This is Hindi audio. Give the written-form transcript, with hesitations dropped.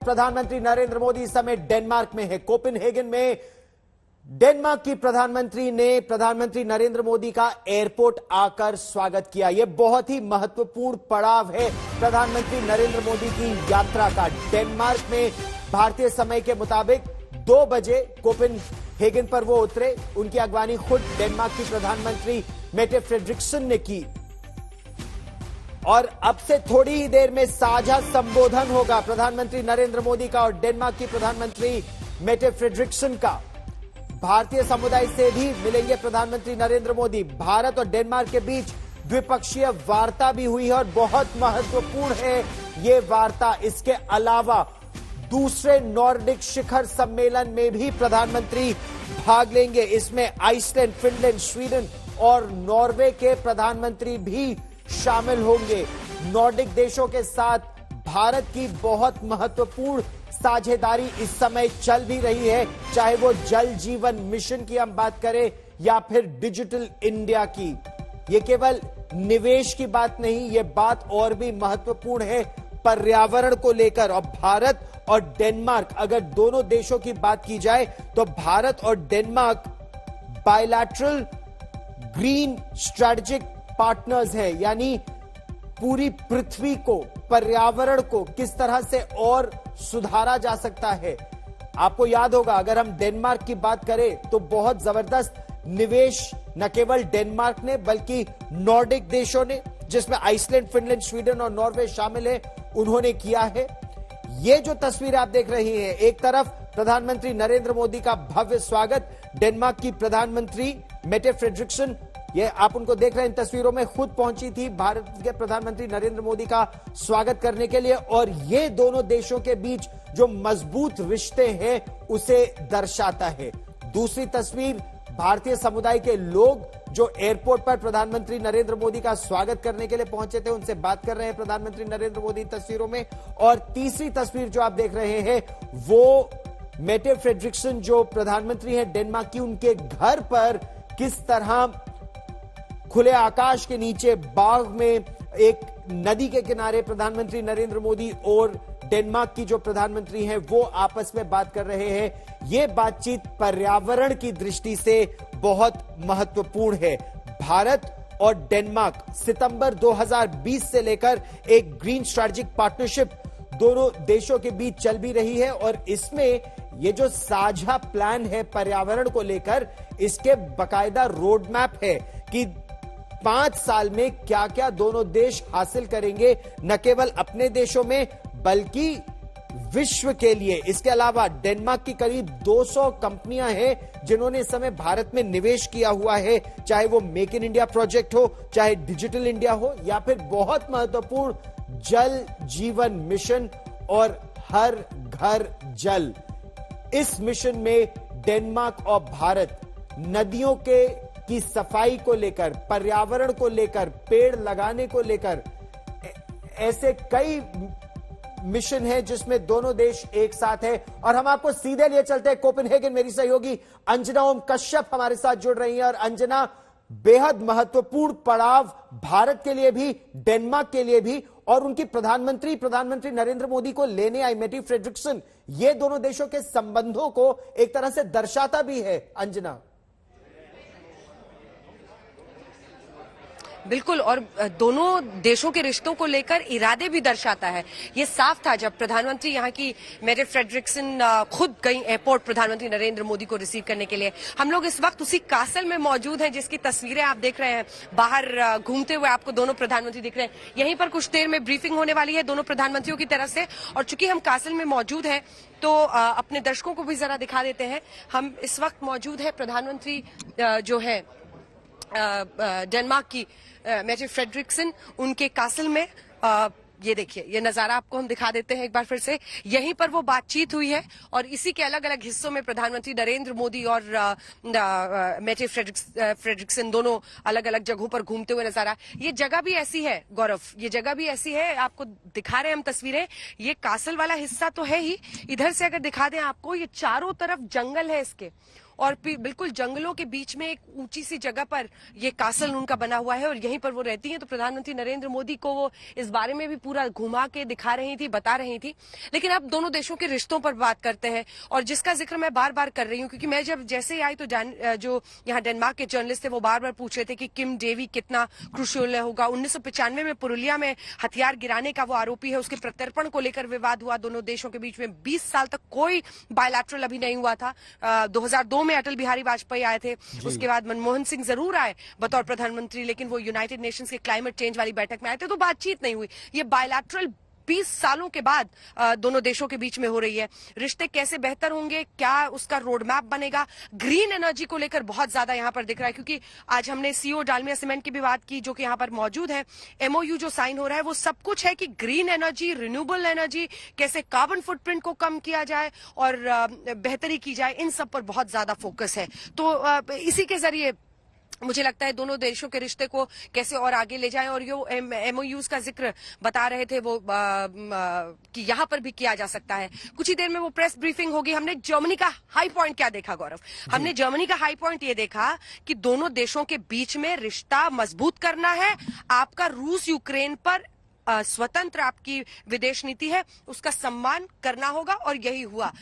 प्रधानमंत्री नरेंद्र मोदी इस समय डेनमार्क में है। कोपेनहेगन में डेनमार्क की प्रधानमंत्री ने प्रधानमंत्री नरेंद्र मोदी का एयरपोर्ट आकर स्वागत किया। यह बहुत ही महत्वपूर्ण पड़ाव है प्रधानमंत्री नरेंद्र मोदी की यात्रा का। डेनमार्क में भारतीय समय के मुताबिक 2 बजे कोपेनहेगन पर वो उतरे। उनकी अगवानी खुद डेनमार्क की प्रधानमंत्री मेटे फ्रेडरिक्सन ने की और अब से थोड़ी ही देर में साझा संबोधन होगा प्रधानमंत्री नरेंद्र मोदी का और डेनमार्क की प्रधानमंत्री मेटे फ्रेडरिक्सन का। भारतीय समुदाय से भी मिलेंगे प्रधानमंत्री नरेंद्र मोदी। भारत और डेनमार्क के बीच द्विपक्षीय वार्ता भी हुई है और बहुत महत्वपूर्ण है ये वार्ता। इसके अलावा दूसरे नॉर्डिक शिखर सम्मेलन में भी प्रधानमंत्री भाग लेंगे। इसमें आइसलैंड, फिनलैंड, स्वीडन और नॉर्वे के प्रधानमंत्री भी शामिल होंगे। नॉर्डिक देशों के साथ भारत की बहुत महत्वपूर्ण साझेदारी इस समय चल भी रही है, चाहे वो जल जीवन मिशन की हम बात करें या फिर डिजिटल इंडिया की। ये केवल निवेश की बात नहीं, ये बात और भी महत्वपूर्ण है पर्यावरण को लेकर। और भारत और डेनमार्क, अगर दोनों देशों की बात की जाए तो भारत और Denmark bilateral green strategic partners है, यानी पूरी पृथ्वी को, पर्यावरण को किस तरह से और सुधारा जा सकता है। आपको याद होगा, अगर हम डेनमार्क की बात करें तो बहुत जबरदस्त निवेश न केवल डेनमार्क ने बल्कि नॉर्डिक देशों ने, जिसमें आइसलैंड, फिनलैंड, स्वीडन और नॉर्वे शामिल है, उन्होंने किया है। ये जो तस्वीर आप देख रहे हैं, एक तरफ प्रधानमंत्री नरेंद्र मोदी का भव्य स्वागत, डेनमार्क की प्रधानमंत्री मेटे फ्रेडरिक्सन, ये आप उनको देख रहे हैं इन तस्वीरों में, खुद पहुंची थी भारत के प्रधानमंत्री नरेंद्र मोदी का स्वागत करने के लिए। और ये दोनों देशों के बीच जो मजबूत रिश्ते हैं उसे दर्शाता है। दूसरी तस्वीर, भारतीय समुदाय के लोग जो एयरपोर्ट पर प्रधानमंत्री नरेंद्र मोदी का स्वागत करने के लिए पहुंचे थे, उनसे बात कर रहे हैं प्रधानमंत्री नरेंद्र मोदी तस्वीरों में। और तीसरी तस्वीर जो आप देख रहे हैं वो मेटे फ्रेडरिक्सन जो प्रधानमंत्री हैं डेनमार्क की, उनके घर पर किस तरह खुले आकाश के नीचे बाग में एक नदी के किनारे प्रधानमंत्री नरेंद्र मोदी और डेनमार्क की जो प्रधानमंत्री हैं वो आपस में बात कर रहे हैं। ये बातचीत पर्यावरण की दृष्टि से बहुत महत्वपूर्ण है। भारत और डेनमार्क सितंबर 2020 से लेकर एक ग्रीन स्ट्रेटेजिक पार्टनरशिप दोनों देशों के बीच चल भी रही है और इसमें ये जो साझा प्लान है पर्यावरण को लेकर, इसके बाकायदा रोड मैप है कि 5 साल में क्या क्या दोनों देश हासिल करेंगे, न केवल अपने देशों में बल्कि विश्व के लिए। इसके अलावा डेनमार्क की करीब 200 कंपनियां हैं जिन्होंने इस समय भारत में निवेश किया हुआ है, चाहे वो मेक इन इंडिया प्रोजेक्ट हो, चाहे डिजिटल इंडिया हो या फिर बहुत महत्वपूर्ण जल जीवन मिशन और हर घर जल। इस मिशन में डेनमार्क और भारत नदियों की सफाई को लेकर, पर्यावरण को लेकर, पेड़ लगाने को लेकर, ऐसे कई मिशन है जिसमें दोनों देश एक साथ है। और हम आपको सीधे लिए चलते हैं कोपेनहेगन। मेरी सहयोगी अंजना ओम कश्यप हमारे साथ जुड़ रही है। और अंजना, बेहद महत्वपूर्ण पड़ाव भारत के लिए भी, डेनमार्क के लिए भी, और उनकी प्रधानमंत्री नरेंद्र मोदी को लेने आई मेटे फ्रेडरिक्सन, ये दोनों देशों के संबंधों को एक तरह से दर्शाता भी है। अंजना, बिल्कुल, और दोनों देशों के रिश्तों को लेकर इरादे भी दर्शाता है। ये साफ था जब प्रधानमंत्री यहाँ की मेटे फ्रेडरिक्सन खुद गई एयरपोर्ट प्रधानमंत्री नरेंद्र मोदी को रिसीव करने के लिए। हम लोग इस वक्त उसी कासल में मौजूद हैं जिसकी तस्वीरें आप देख रहे हैं। बाहर घूमते हुए आपको दोनों प्रधानमंत्री दिख रहे हैं। यहीं पर कुछ देर में ब्रीफिंग होने वाली है दोनों प्रधानमंत्रियों की तरफ से। और चूंकि हम कासल में मौजूद हैं तो अपने दर्शकों को भी जरा दिखा देते हैं। हम इस वक्त मौजूद है प्रधानमंत्री जो है डेनमार्क की मेटे फ्रेडरिक्सन, उनके कासल में। ये देखिए, ये नजारा आपको हम दिखा देते हैं एक बार फिर से। यहीं पर वो बातचीत हुई है और इसी के अलग अलग हिस्सों में प्रधानमंत्री नरेंद्र मोदी और मेटे फ्रेडरिक्सन दोनों अलग अलग जगहों पर घूमते हुए नजारा। ये जगह भी ऐसी है गौरव, ये जगह भी ऐसी है, आपको दिखा रहे हैं हम तस्वीरें। ये कासल वाला हिस्सा तो है ही, इधर से अगर दिखा दें आपको, ये चारों तरफ जंगल है इसके, और बिल्कुल जंगलों के बीच में एक ऊंची सी जगह पर ये कासल उनका बना हुआ है और यहीं पर वो रहती हैं। तो प्रधानमंत्री नरेंद्र मोदी को वो इस बारे में भी पूरा घुमा के दिखा रही थी, बता रही थी। लेकिन अब दोनों देशों के रिश्तों पर बात करते हैं और जिसका जिक्र मैं बार बार कर रही हूँ, क्योंकि मैं जब जैसे ही आई तो जो यहाँ डेनमार्क के जर्नलिस्ट थे वो बार बार पूछ रहे थे कि किम डेवी कितना क्रूशियल होगा। 1995 में पुरुलिया में हथियार गिराने का वो आरोपी है, उसके प्रत्यर्पण को लेकर विवाद हुआ दोनों देशों के बीच में। 20 साल तक कोई बायलैटरल अभी नहीं हुआ था। 2002 में अटल बिहारी वाजपेयी आए थे, उसके बाद मनमोहन सिंह जरूर आए बतौर प्रधानमंत्री, लेकिन वो यूनाइटेड नेशंस के क्लाइमेट चेंज वाली बैठक में आए थे, तो बातचीत नहीं हुई। ये बायलैटरल 20 सालों के बाद दोनों देशों के बीच में हो रही है। रिश्ते कैसे बेहतर होंगे, क्या उसका रोड मैप बनेगा, ग्रीन एनर्जी को लेकर बहुत ज्यादा यहां पर दिख रहा है। क्योंकि आज हमने सीईओ डालमिया सीमेंट की भी बात की, जो कि यहां पर मौजूद है। एमओयू जो साइन हो रहा है वो सब कुछ है कि ग्रीन एनर्जी, रिन्यूएबल एनर्जी, कैसे कार्बन फुटप्रिंट को कम किया जाए और बेहतरी की जाए, इन सब पर बहुत ज्यादा फोकस है। तो इसी के जरिए मुझे लगता है दोनों देशों के रिश्ते को कैसे और आगे ले जाएं। और जो एमओयूज का जिक्र बता रहे थे वो कि यहां पर भी किया जा सकता है। कुछ ही देर में वो प्रेस ब्रीफिंग होगी। हमने जर्मनी का हाई पॉइंट क्या देखा गौरव? हमने जर्मनी का हाई पॉइंट ये देखा कि दोनों देशों के बीच में रिश्ता मजबूत करना है। आपका रूस यूक्रेन पर स्वतंत्र आपकी विदेश नीति है, उसका सम्मान करना होगा और यही हुआ।